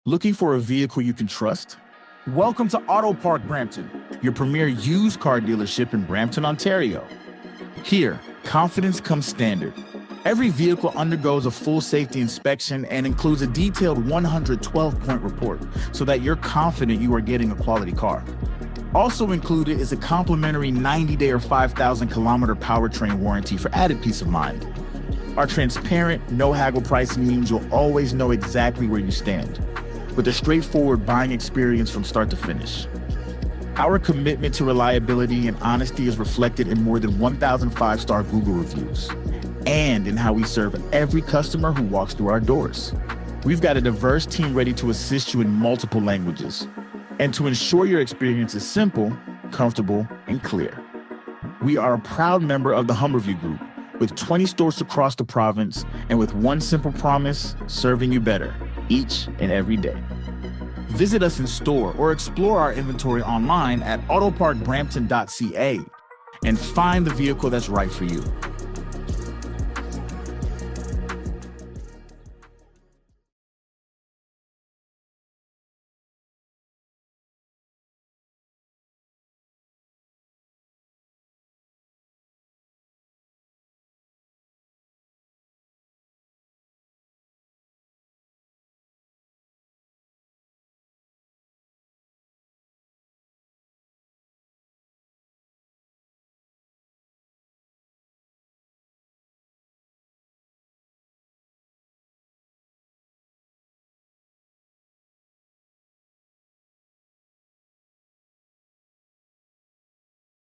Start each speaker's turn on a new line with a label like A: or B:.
A: Looking for a vehicle you can trust? Welcome to AutoPark Brampton, your premier used car dealership in Brampton, Ontario. Here, confidence comes standard. Every vehicle undergoes a full safety inspection and includes a detailed 112-point report so that you're confident you are getting a quality car. Also included is a complimentary 90-day or 5,000-kilometer powertrain warranty for added peace of mind. Our transparent, no-haggle price means you'll always know exactly where you stand, with a straightforward buying experience from start to finish. Our commitment to reliability and honesty is reflected in more than 1,000 five-star Google reviews, and in how we serve every customer who walks through our doors. We've got a diverse team ready to assist you in multiple languages, and to ensure your experience is simple, comfortable, and clear. We are a proud member of the Humberview Group, with 20 stores across the province, and with one simple promise, serving you better each and every day. Visit us in store or explore our inventory online at autoparkbrampton.ca and find the vehicle that's right for you.